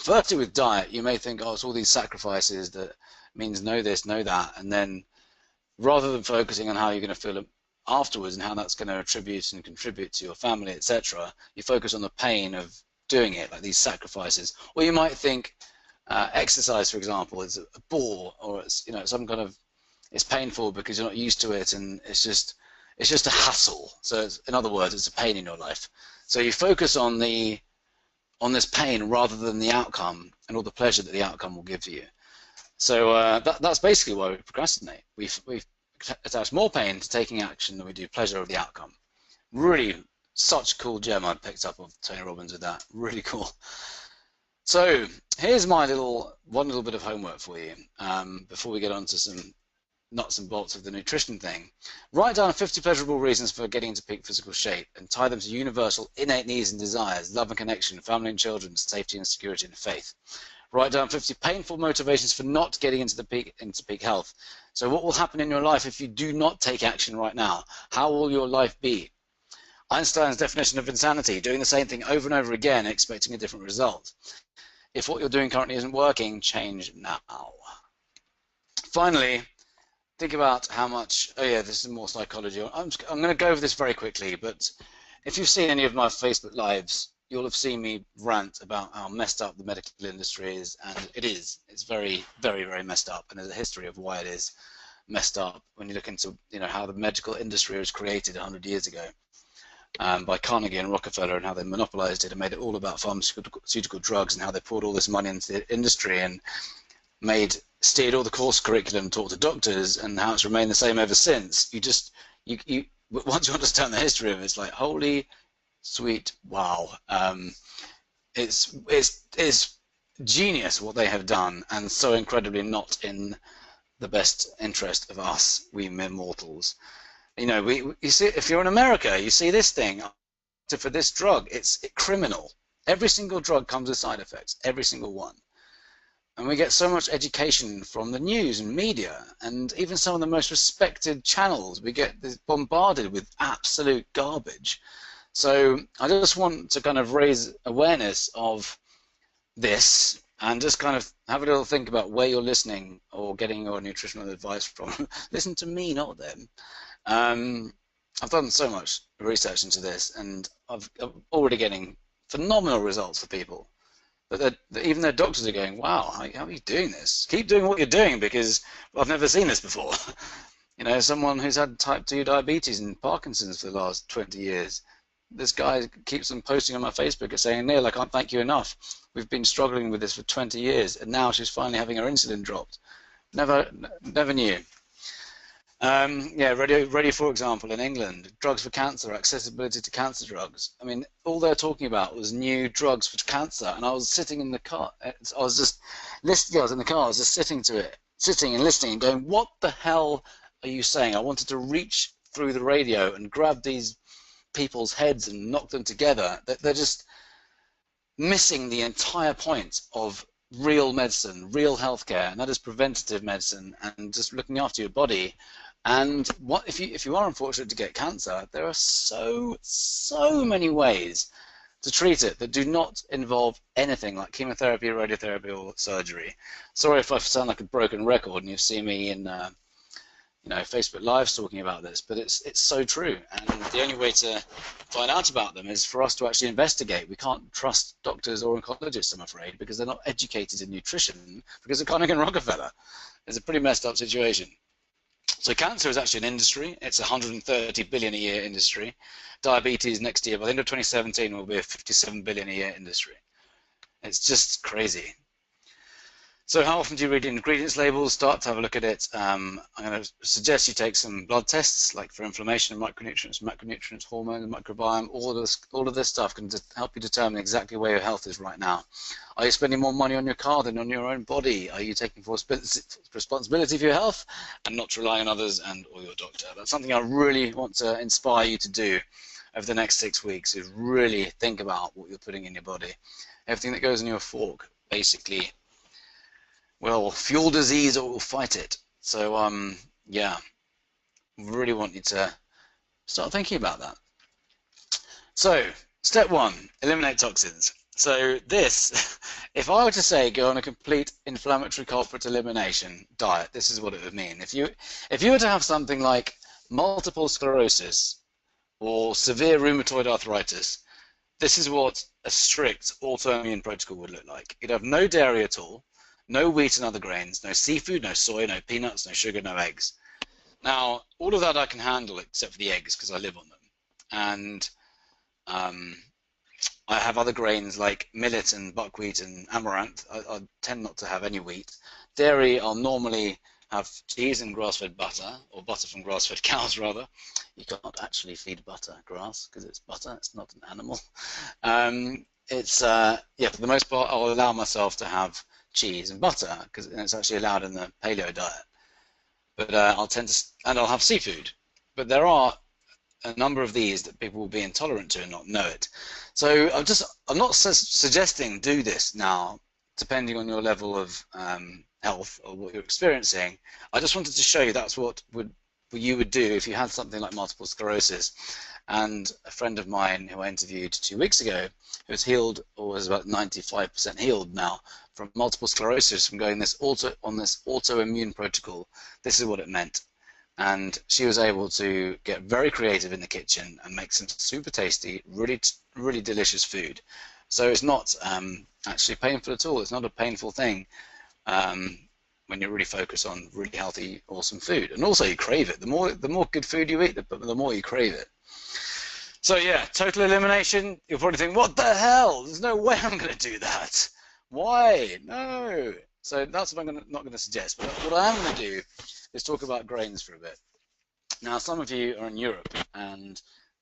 firstly with diet you may think, oh, it's all these sacrifices that means no this, no that, and then rather than focusing on how you're going to feel afterwards and how that's going to attribute and contribute to your family, etc., you focus on the pain of doing it, like these sacrifices. Or you might think exercise, for example, is a bore, or it's, you know, some kind of, it's painful because you're not used to it, and it's just a hassle. So it's, in other words, it's a pain in your life. So you focus on this pain rather than the outcome and all the pleasure that the outcome will give you. So that's basically why we procrastinate. We've attached more pain to taking action than we do pleasure of the outcome. Really, such a cool gem I picked up of Tony Robbins with that. Really cool. So here's my one little bit of homework for you before we get on to some nuts and bolts of the nutrition thing. Write down 50 pleasurable reasons for getting into peak physical shape and tie them to universal innate needs and desires: love and connection, family and children, safety and security, and faith. Write down 50 painful motivations for not getting into peak health. So what will happen in your life if you do not take action right now? How will your life be? Einstein's definition of insanity: doing the same thing over and over again, expecting a different result. If what you're doing currently isn't working, change now. Finally, think about how much, oh yeah, this is more psychology. I'm going to go over this very quickly, but if you've seen any of my Facebook Lives, you'll have seen me rant about how messed up the medical industry is, and it is. It's very, very, very messed up, and there's a history of why it is messed up when you look into, you know, how the medical industry was created 100 years ago by Carnegie and Rockefeller, and how they monopolized it and made it all about pharmaceutical drugs, and how they poured all this money into the industry and steered all the course curriculum taught to doctors, and how it's remained the same ever since. Once you understand the history of it, it's like, holy sweet wow. It's genius what they have done, and so incredibly not in the best interest of us, we mere mortals. You know, you see, if you're in America, you see this thing for this drug, it's criminal. Every single drug comes with side effects, every single one. And we get so much education from the news and media, and even some of the most respected channels, we get bombarded with absolute garbage. So I just want to kind of raise awareness of this, and just kind of have a little think about where you're listening or getting your nutritional advice from. Listen to me, not them. I've done so much research into this, and I'm already getting phenomenal results for people. But even their doctors are going, wow, how are you doing this? Keep doing what you're doing, because I've never seen this before. You know, someone who's had type 2 diabetes and Parkinson's for the last 20 years. This guy keeps on posting on my Facebook and saying, Neil, I can't thank you enough. We've been struggling with this for 20 years, and now she's finally having her insulin dropped. Never knew. Yeah, Radio 4 example in England, drugs for cancer, accessibility to cancer drugs. I mean, all they're talking about was new drugs for cancer, and I was sitting in the car. I was just listening. I was in the car. I was just sitting to it, sitting and listening, and going, "What the hell are you saying?" I wanted to reach through the radio and grab these people's heads and knock them together. They're just missing the entire point of real medicine, real healthcare, and that is preventative medicine and just looking after your body. And what if you are unfortunate to get cancer, there are so many ways to treat it that do not involve anything like chemotherapy, radiotherapy, or surgery. Sorry if I sound like a broken record and you've seen me in you know, Facebook Lives talking about this, but it's so true. And the only way to find out about them is for us to actually investigate. We can't trust doctors or oncologists, I'm afraid, because they're not educated in nutrition because of Carnegie and Rockefeller. It's a pretty messed up situation. So cancer is actually an industry. It's a 130 billion a year industry. Diabetes next year, by the end of 2017, will be a 57 billion a year industry. It's just crazy. So how often do you read the ingredients labels? Start to have a look at it. I'm going to suggest you take some blood tests, like for inflammation and macronutrients, hormones, microbiome. All of this stuff can help you determine exactly where your health is right now. Are you spending more money on your car than on your own body? Are you taking responsibility for your health and not relying on others and or your doctor? That's something I really want to inspire you to do over the next 6 weeks, is really think about what you're putting in your body. Everything that goes in your fork, basically, will fuel disease or will fight it. So yeah, really want you to start thinking about that. So step 1, eliminate toxins. So this, if I were to say go on a complete inflammatory culprit elimination diet, this is what it would mean. If you were to have something like multiple sclerosis or severe rheumatoid arthritis, this is what a strict autoimmune protocol would look like. You'd have no dairy at all, no wheat and other grains, no seafood, no soy, no peanuts, no sugar, no eggs. Now, all of that I can handle except for the eggs because I live on them. And I have other grains like millet and buckwheat and amaranth. I tend not to have any wheat. Dairy, I'll normally have cheese and grass-fed butter, or butter from grass-fed cows, rather. You can't actually feed butter grass because it's butter, it's not an animal. Yeah, for the most part, I'll allow myself to have cheese and butter because it's actually allowed in the paleo diet. But I'll have seafood. But there are a number of these that people will be intolerant to and not know it. So I'm not suggesting do this now, depending on your level of health or what you're experiencing. I just wanted to show you that's what would you would do if you had something like multiple sclerosis. And a friend of mine who I interviewed 2 weeks ago, who's healed, or was about 95% healed now from multiple sclerosis, from going on this autoimmune protocol, this is what it meant. And she was able to get very creative in the kitchen and make some super tasty, really delicious food. So it's not actually painful at all. It's not a painful thing when you really focus on really healthy, awesome food. And also you crave it. The more good food you eat, the more you crave it. So yeah, total elimination. You'll probably think, what the hell? There's no way I'm going to do that. Why? No. So that's what I'm not going to suggest. But what I am going to do is talk about grains for a bit. Now, some of you are in Europe, and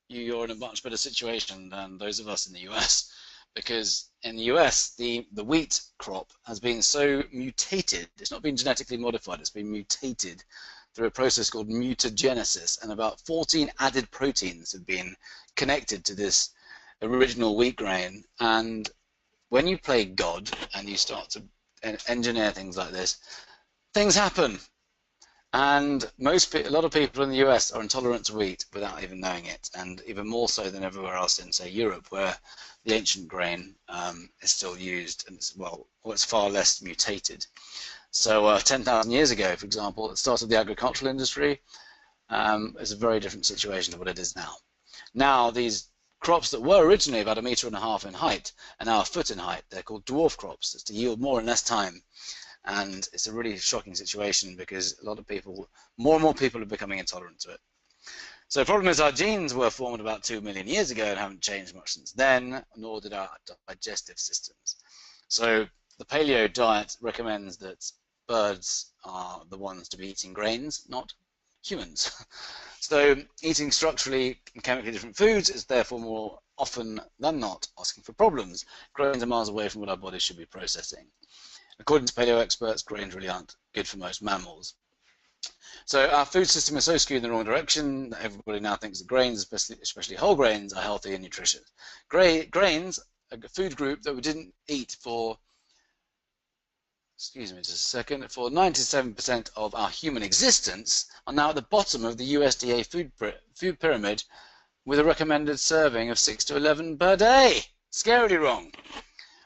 you're in a much better situation than those of us in the US, because in the US, the wheat crop has been so mutated. It's not been genetically modified. It's been mutated through a process called mutagenesis, and about 14 added proteins have been connected to this original wheat grain. And when you play God and you start to engineer things like this, things happen. And a lot of people in the US are intolerant to wheat without even knowing it, and even more so than everywhere else in, say, Europe, where the ancient grain is still used, and it's far less mutated. So 10,000 years ago, for example, at the start of the agricultural industry, it's a very different situation to what it is now. Now, these crops that were originally about 1.5 meters in height are now 1 foot in height. They're called dwarf crops. It's to yield more in less time. And it's a really shocking situation because a lot of people, more and more people are becoming intolerant to it. So the problem is our genes were formed about 2 million years ago and haven't changed much since then, nor did our digestive systems. So the paleo diet recommends that birds are the ones to be eating grains, not humans. So eating structurally and chemically different foods is therefore more often than not asking for problems. Grains are miles away from what our bodies should be processing. According to paleo experts, grains really aren't good for most mammals. So our food system is so skewed in the wrong direction that everybody now thinks that grains, especially whole grains, are healthy and nutritious. Grains, a food group that we didn't eat for, excuse me just a second, for 97% of our human existence, are now at the bottom of the USDA food pyramid with a recommended serving of 6 to 11 per day. Scarily wrong.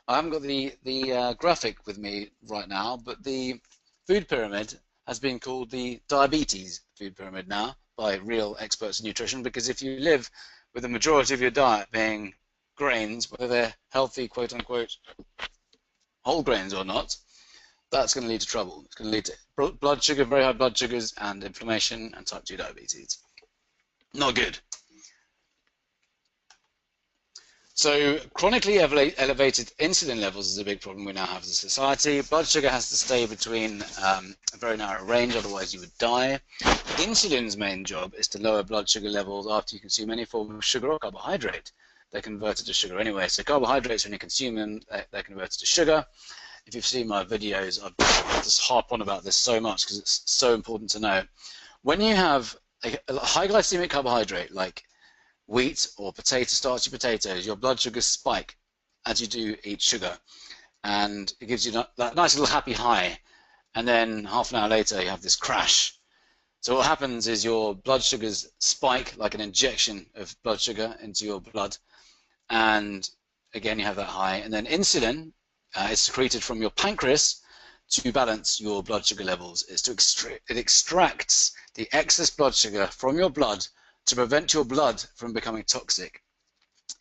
I haven't got the graphic with me right now, but the food pyramid has been called the diabetes food pyramid now by real experts in nutrition, because if you live with the majority of your diet being grains, whether they're healthy, quote-unquote, whole grains or not, that's going to lead to trouble. It's going to lead to blood sugar, very high blood sugars, and inflammation, and type 2 diabetes. Not good. So chronically elevated insulin levels is a big problem we now have as a society. Blood sugar has to stay between a very narrow range, otherwise you would die. Insulin's main job is to lower blood sugar levels after you consume any form of sugar or carbohydrate. They're converted to sugar anyway. So carbohydrates, when you consume them, they're converted to sugar. If you've seen my videos, I've just harp on about this so much because it's so important to know. When you have a high glycemic carbohydrate like wheat or starchy potatoes, your blood sugars spike as you do eat sugar, and it gives you that nice little happy high, and then half an hour later you have this crash. So what happens is your blood sugars spike like an injection of blood sugar into your blood, and again you have that high, and then insulin is secreted from your pancreas to balance your blood sugar levels. It extracts the excess blood sugar from your blood to prevent your blood from becoming toxic.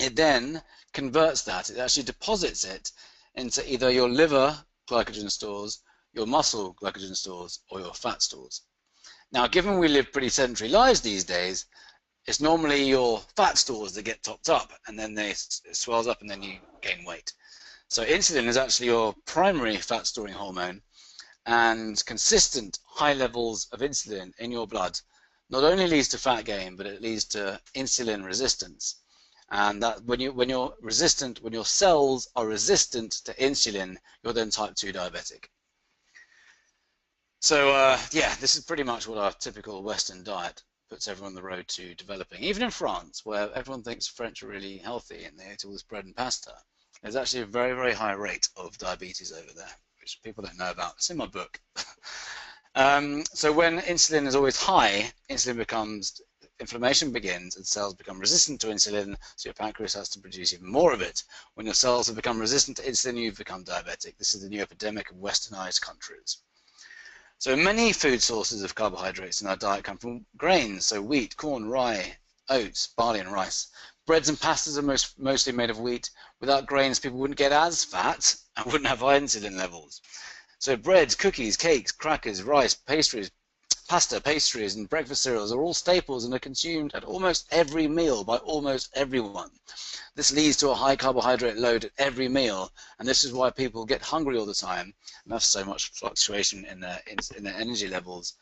It then converts that, it actually deposits it into either your liver glycogen stores, your muscle glycogen stores, or your fat stores. Now, given we live pretty sedentary lives these days, it's normally your fat stores that get topped up, and then it swells up and then you gain weight. So insulin is actually your primary fat storing hormone, and consistent high levels of insulin in your blood not only leads to fat gain, but it leads to insulin resistance. And that when your cells are resistant to insulin, you're then type 2 diabetic. So yeah, this is pretty much what our typical Western diet puts everyone on the road to developing. Even in France, where everyone thinks French are really healthy and they eat all this bread and pasta, there's actually a very, very high rate of diabetes over there, which people don't know about. It's in my book. So when insulin is always high, inflammation begins and cells become resistant to insulin, so your pancreas has to produce even more of it. When your cells have become resistant to insulin, you've become diabetic. This is the new epidemic of westernized countries. So many food sources of carbohydrates in our diet come from grains, so wheat, corn, rye, oats, barley and rice. Breads and pastas are mostly made of wheat. Without grains, people wouldn't get as fat and wouldn't have high insulin levels. So breads, cookies, cakes, crackers, rice, pastries, pasta, pastries, and breakfast cereals are all staples and are consumed at almost every meal by almost everyone. This leads to a high carbohydrate load at every meal, and this is why people get hungry all the time and have so much fluctuation in their energy levels.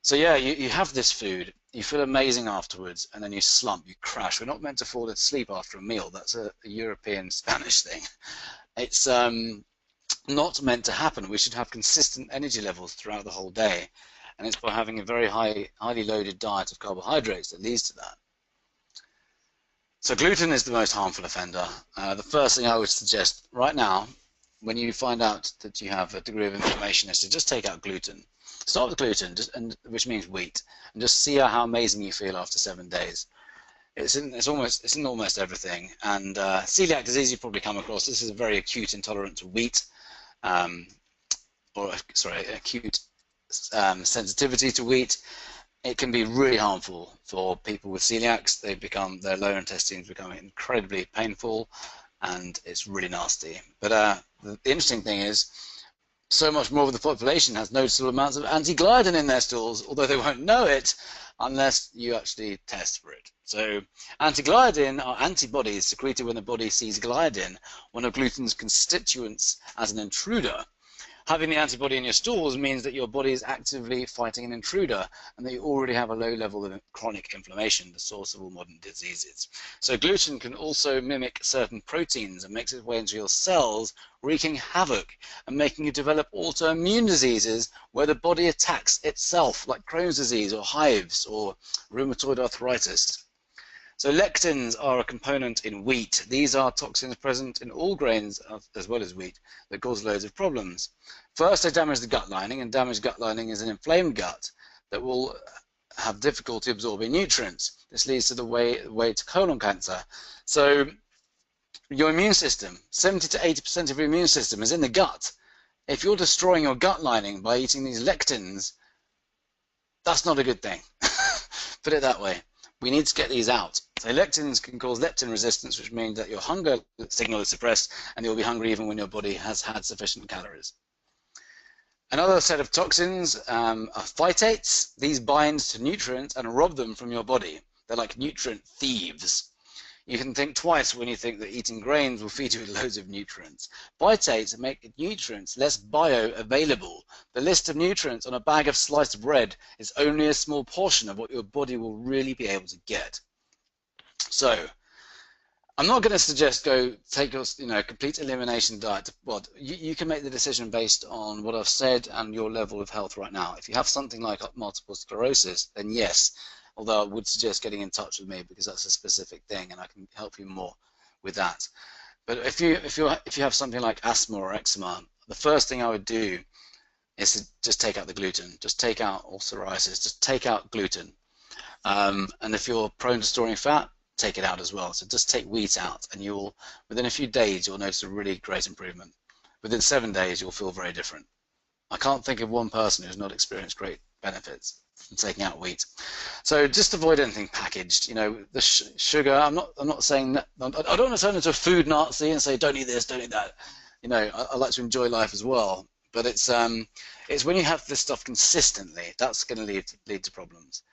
So yeah, you have this food, you feel amazing afterwards, and then you slump, you crash. We're not meant to fall asleep after a meal. That's a European Spanish thing. It's not meant to happen. We should have consistent energy levels throughout the whole day, and it's by having a very highly loaded diet of carbohydrates that leads to that. So gluten is the most harmful offender. The first thing I would suggest right now, when you find out that you have a degree of inflammation, is to just take out gluten. Start with gluten, which means wheat, and just see how amazing you feel after 7 days. It's in almost everything. And celiac disease you've probably come across. This is a very acute intolerance to wheat, acute sensitivity to wheat. It can be really harmful for people with celiacs. Their lower intestines become incredibly painful, and it's really nasty. But the interesting thing is, so much more of the population has noticeable amounts of anti-gliadin in their stools, although they won't know it unless you actually test for it. So anti-gliadin are antibodies secreted when the body sees gliadin, one of gluten's constituents, as an intruder. Having the antibody in your stools means that your body is actively fighting an intruder and that you already have a low level of chronic inflammation, the source of all modern diseases. So gluten can also mimic certain proteins and makes its way into your cells, wreaking havoc and making you develop autoimmune diseases where the body attacks itself, like Crohn's disease or hives or rheumatoid arthritis. So lectins are a component in wheat. These are toxins present in all grains as well as wheat that cause loads of problems. First, they damage the gut lining, and damaged gut lining is an inflamed gut that will have difficulty absorbing nutrients. This leads to the way to colon cancer. So your immune system, 70 to 80% of your immune system is in the gut. If you're destroying your gut lining by eating these lectins, that's not a good thing. Put it that way. We need to get these out. So lectins can cause leptin resistance, which means that your hunger signal is suppressed and you'll be hungry even when your body has had sufficient calories. Another set of toxins are phytates. These bind to nutrients and rob them from your body. They're like nutrient thieves. You can think twice when you think that eating grains will feed you with loads of nutrients. Phytates make nutrients less bioavailable. The list of nutrients on a bag of sliced bread is only a small portion of what your body will really be able to get. So, I'm not going to suggest go take your complete elimination diet. Well, you can make the decision based on what I've said and your level of health right now. If you have something like multiple sclerosis, then yes. Although I would suggest getting in touch with me because that's a specific thing and I can help you more with that. But if you have something like asthma or eczema, the first thing I would do is to just take out the gluten. Just take out all psoriasis. Just take out gluten. And if you're prone to storing fat, take it out as well. So just take wheat out, and you'll within a few days you'll notice a really great improvement. Within 7 days you'll feel very different. I can't think of one person who's not experienced great benefits from taking out wheat. So just avoid anything packaged. The sugar. I'm not saying that. I don't want to turn into a food Nazi and say don't eat this, don't eat that. I like to enjoy life as well. But it's when you have this stuff consistently that's going to lead to problems.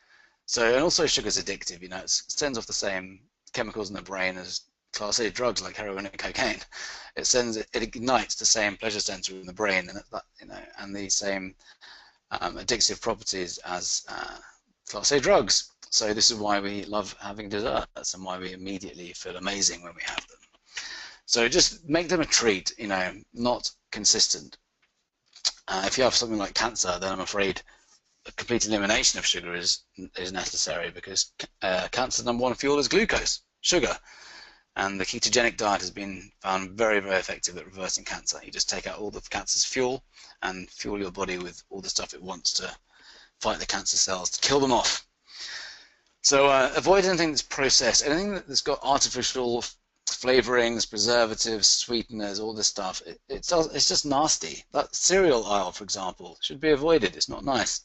So, and also sugar's addictive. It sends off the same chemicals in the brain as Class A drugs like heroin and cocaine. It ignites the same pleasure center in the brain, and the same addictive properties as Class A drugs. So this is why we love having desserts and why we immediately feel amazing when we have them. So just make them a treat, not consistent. If you have something like cancer, then I'm afraid a complete elimination of sugar is necessary because cancer's #1 fuel is glucose, sugar. And the ketogenic diet has been found very, very effective at reversing cancer. You just take out all the cancer's fuel and fuel your body with all the stuff it wants to fight the cancer cells, to kill them off. So avoid anything that's processed, anything that's got artificial flavorings, preservatives, sweeteners, all this stuff. It's just nasty. That cereal aisle, for example, should be avoided. It's not nice.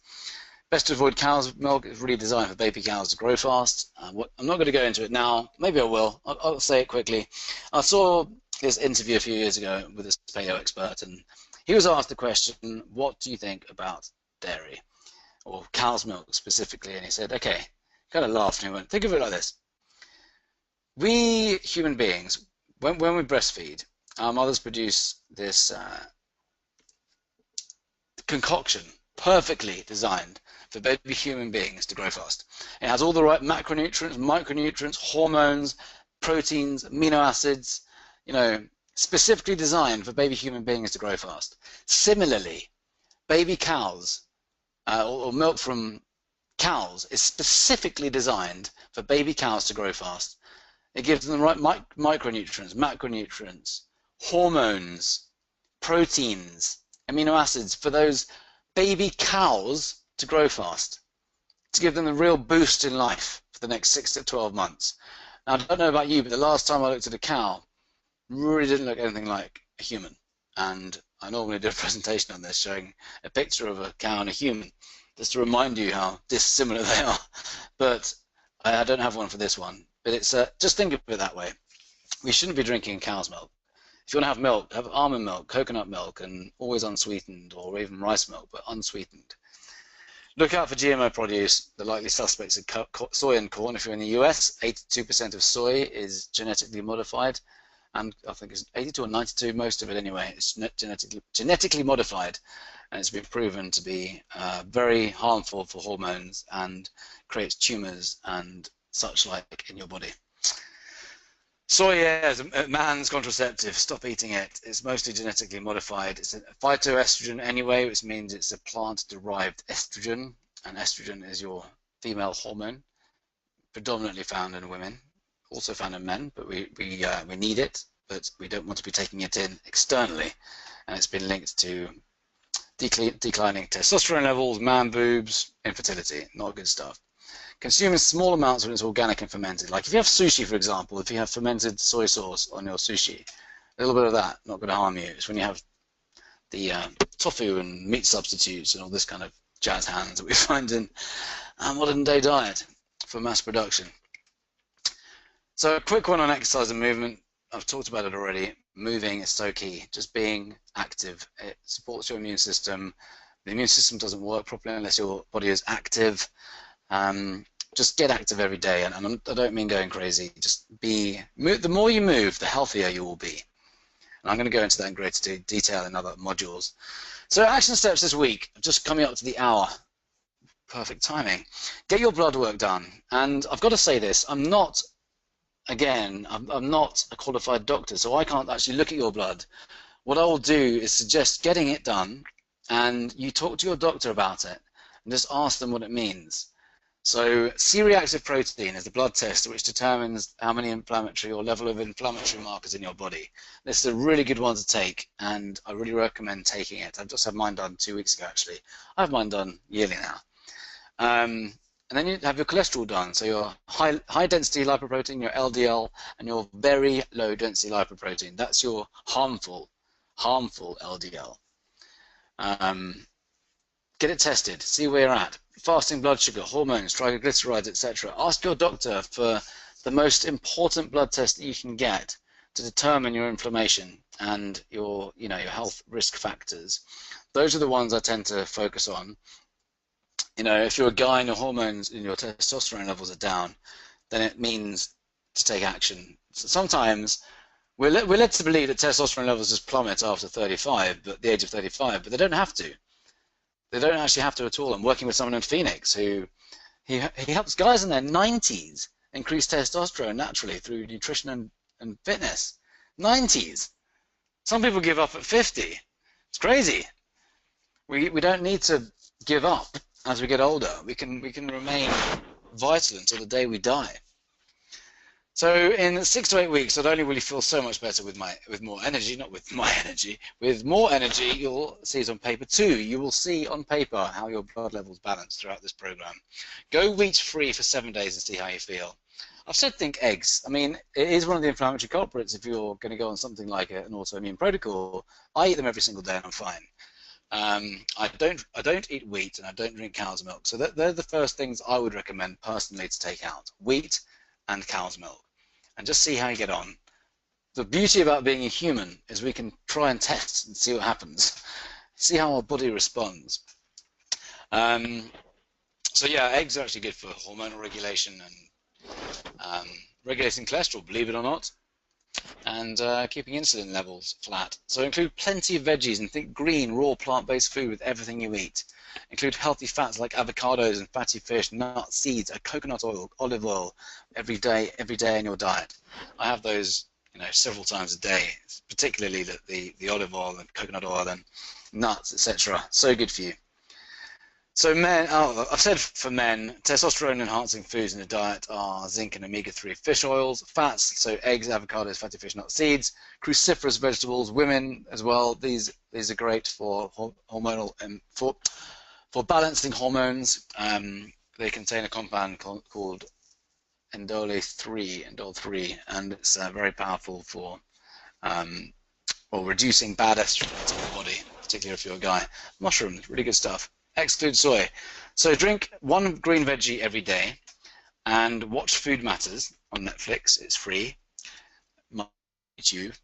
Best to avoid cow's milk. It's really designed for baby cows to grow fast. I'm not going to go into it now. Maybe I will. I'll say it quickly. I saw this interview a few years ago with this paleo expert, and he was asked the question, what do you think about dairy, or cow's milk specifically? And he said, okay, kind of laughed, and he went, think of it like this. We human beings, when we breastfeed, our mothers produce this concoction, perfectly designed for baby human beings to grow fast. It has all the right macronutrients, micronutrients, hormones, proteins, amino acids, specifically designed for baby human beings to grow fast. Similarly, baby cows, or milk from cows, is specifically designed for baby cows to grow fast. It gives them the right micronutrients, macronutrients, hormones, proteins, amino acids for those baby cows to grow fast, to give them a real boost in life for the next 6 to 12 months. Now, I don't know about you, but the last time I looked at a cow, really didn't look anything like a human. And I normally do a presentation on this showing a picture of a cow and a human, just to remind you how dissimilar they are. But I don't have one for this one. But it's just think of it that way. We shouldn't be drinking cow's milk. If you want to have milk, have almond milk, coconut milk, and always unsweetened, or even rice milk, but unsweetened. Look out for GMO produce. The likely suspects are soy and corn. If you're in the US, 82% of soy is genetically modified, and I think it's 82 or 92, most of it anyway, is genetically modified, and it's been proven to be very harmful for hormones and creates tumors and such like in your body. Soy is a man's contraceptive. Stop eating it. It's mostly genetically modified. It's a phytoestrogen anyway, which means it's a plant-derived estrogen, and estrogen is your female hormone, predominantly found in women, also found in men, but we need it, but we don't want to be taking it in externally, and it's been linked to declining testosterone levels, man boobs, infertility. Not good stuff. Consume in small amounts when it's organic and fermented. Like if you have sushi, for example, if you have fermented soy sauce on your sushi, a little bit of that, not going to harm you. It's when you have the tofu and meat substitutes and all this kind of jazz hands that we find in our modern day diet for mass production. So a quick one on exercise and movement. I've talked about it already. Moving is so key. Just being active. It supports your immune system. The immune system doesn't work properly unless your body is active. Just get active every day, and I don't mean going crazy. Just move. The more you move, the healthier you will be. And I'm going to go into that in greater detail in other modules. So action steps this week, just coming up to the hour. Perfect timing. Get your blood work done. And I've got to say this, I'm not a qualified doctor, so I can't actually look at your blood. What I will do is suggest getting it done, and you talk to your doctor about it, and just ask them what it means. So C-reactive protein is the blood test which determines how many inflammatory or level of inflammatory markers in your body. This is a really good one to take, and I really recommend taking it. I've just had mine done 2 weeks ago, actually. I have mine done yearly now. And then you have your cholesterol done, so your high density lipoprotein, your LDL, and your very low density lipoprotein. That's your harmful LDL. Get it tested, see where you're at. Fasting blood sugar, hormones, triglycerides, etc. Ask your doctor for the most important blood test that you can get to determine your inflammation and your health risk factors. Those are the ones I tend to focus on. If you're a guy and your hormones and your testosterone levels are down, then it means to take action. So sometimes we're led to believe that testosterone levels just plummet after 35, but the age of 35, but they don't have to. They don't actually have to at all. I'm working with someone in Phoenix who he helps guys in their 90s increase testosterone naturally through nutrition and fitness. 90s. Some people give up at 50. It's crazy. We don't need to give up as we get older. We can remain vital until the day we die. So in 6 to 8 weeks, I'd only really feel so much better with more energy, not with my energy. With more energy, you'll see it on paper too. You will see on paper how your blood levels balance throughout this program. Go wheat-free for 7 days and see how you feel. I've said think eggs. I mean, it is one of the inflammatory culprits if you're going to go on something like an autoimmune protocol. I eat them every single day and I'm fine. I don't eat wheat and I don't drink cow's milk. So they're the first things I would recommend personally to take out: wheat and cow's milk, and just see how you get on. The beauty about being a human is we can try and test and see what happens, see how our body responds. So yeah, eggs are actually good for hormonal regulation and regulating cholesterol, believe it or not, and keeping insulin levels flat. So include plenty of veggies and think green, raw, plant-based food with everything you eat. Include healthy fats like avocados and fatty fish, nuts, seeds, and coconut oil, olive oil every day in your diet. I have those, several times a day, particularly the olive oil and coconut oil and nuts, etc. So good for you. So men, I've said for men, testosterone-enhancing foods in the diet are zinc and omega-3 fish oils, fats, so eggs, avocados, fatty fish, nuts, seeds, cruciferous vegetables. Women as well. These are great for hormonal for balancing hormones. They contain a compound called indole-3, and it's very powerful for reducing bad estrogens in the body, particularly if you're a guy. Mushrooms, really good stuff. Exclude soy. So drink one green veggie every day and watch Food Matters on Netflix. It's free. YouTube.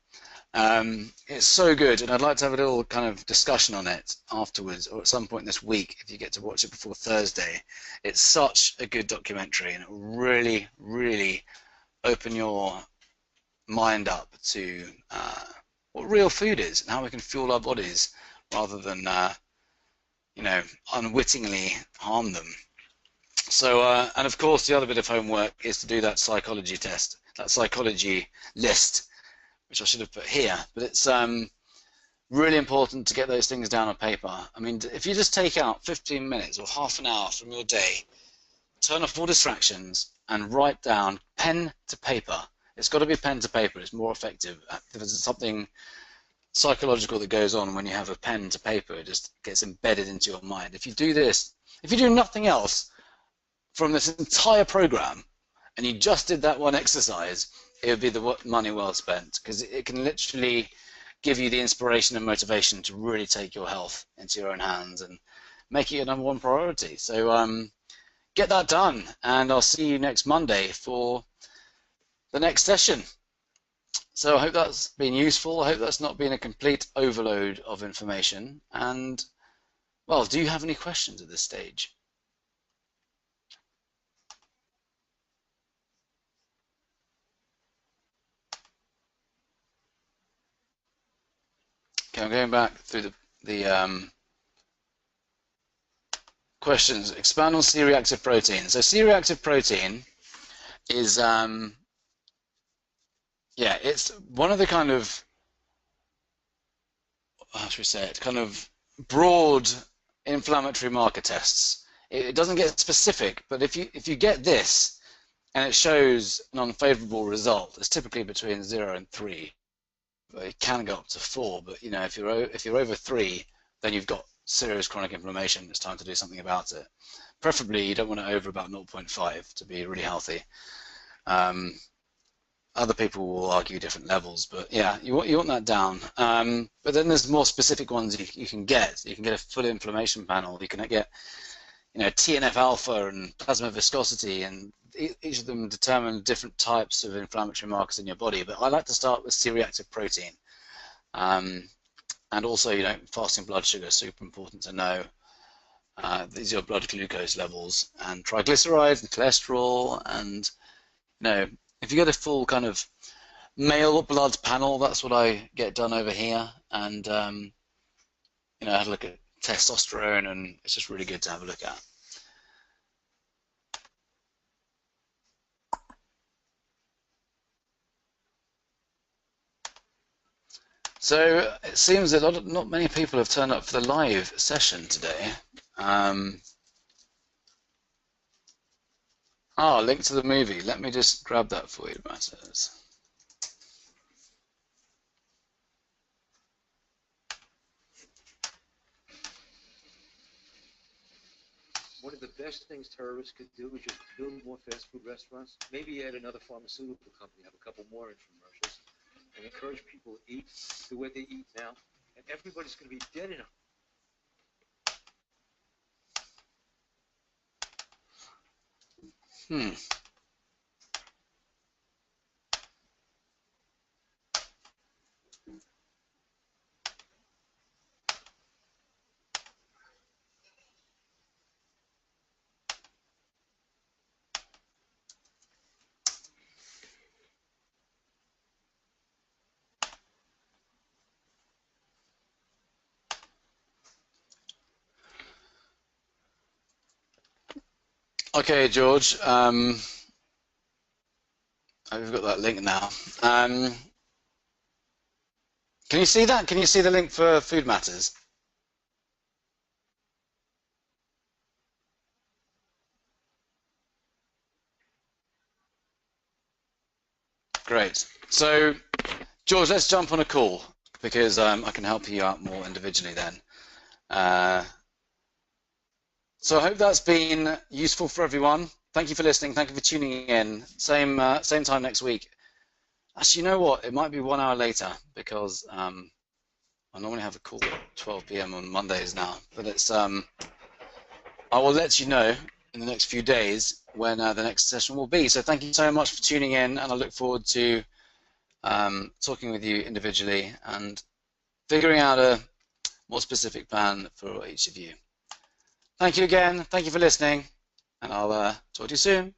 It's so good, and I'd like to have a little kind of discussion on it afterwards or at some point this week if you get to watch it before Thursday. It's such a good documentary, and it will really, really open your mind up to what real food is and how we can fuel our bodies rather than unwittingly harm them. So, and of course, the other bit of homework is to do that psychology test, that psychology list, which I should have put here. But it's really important to get those things down on paper. I mean, if you just take out 15 minutes or half an hour from your day, turn off all distractions and write down pen to paper. It's got to be pen to paper. It's more effective. There's something psychological that goes on when you have a pen to paper. It just gets embedded into your mind. If you do this, if you do nothing else from this entire program and you just did that one exercise, it would be the money well spent, because it can literally give you the inspiration and motivation to really take your health into your own hands and make it your #1 priority. So get that done, and I'll see you next Monday for the next session. So I hope that's been useful. I hope that's not been a complete overload of information. And, well, do you have any questions at this stage? Okay, I'm going back through the questions. Expand on C-reactive protein. So C-reactive protein is yeah, it's one of the kind of, how should we say it, kind of broad inflammatory marker tests. It doesn't get specific, but if you get this and it shows an unfavorable result, it's typically between 0 and 3. But it can go up to 4, but if you're over 3, then you've got serious chronic inflammation. It's time to do something about it. Preferably, you don't want it over about 0.5 to be really healthy. Other people will argue different levels, but yeah, you want that down. But then there's more specific ones you can get. You can get a full inflammation panel. You can get, TNF alpha and plasma viscosity, and each of them determine different types of inflammatory markers in your body. But I like to start with C-reactive protein, and also, fasting blood sugar, super important to know. These are your blood glucose levels and triglycerides and cholesterol, and if you get a full kind of male blood panel, that's what I get done over here, and I had a look at testosterone, and it's just really good to have a look at. So it seems that not many people have turned up for the live session today. Oh, link to the movie. Let me just grab that for you, Matters. One of the best things terrorists could do is just build more fast food restaurants. Maybe add another pharmaceutical company, have a couple more infomercials, and encourage people to eat the way they eat now. And everybody's going to be dead enough. Okay, George. We've got that link now. Can you see that? Can you see the link for Food Matters? Great. So, George, let's jump on a call because I can help you out more individually then. So I hope that's been useful for everyone. Thank you for listening. Thank you for tuning in. Same time next week. Actually, you know what? It might be 1 hour later because I normally have a call at 12 p.m. on Mondays now. But it's I will let you know in the next few days when the next session will be. So thank you so much for tuning in, and I look forward to talking with you individually and figuring out a more specific plan for each of you. Thank you again. Thank you for listening, and I'll talk to you soon.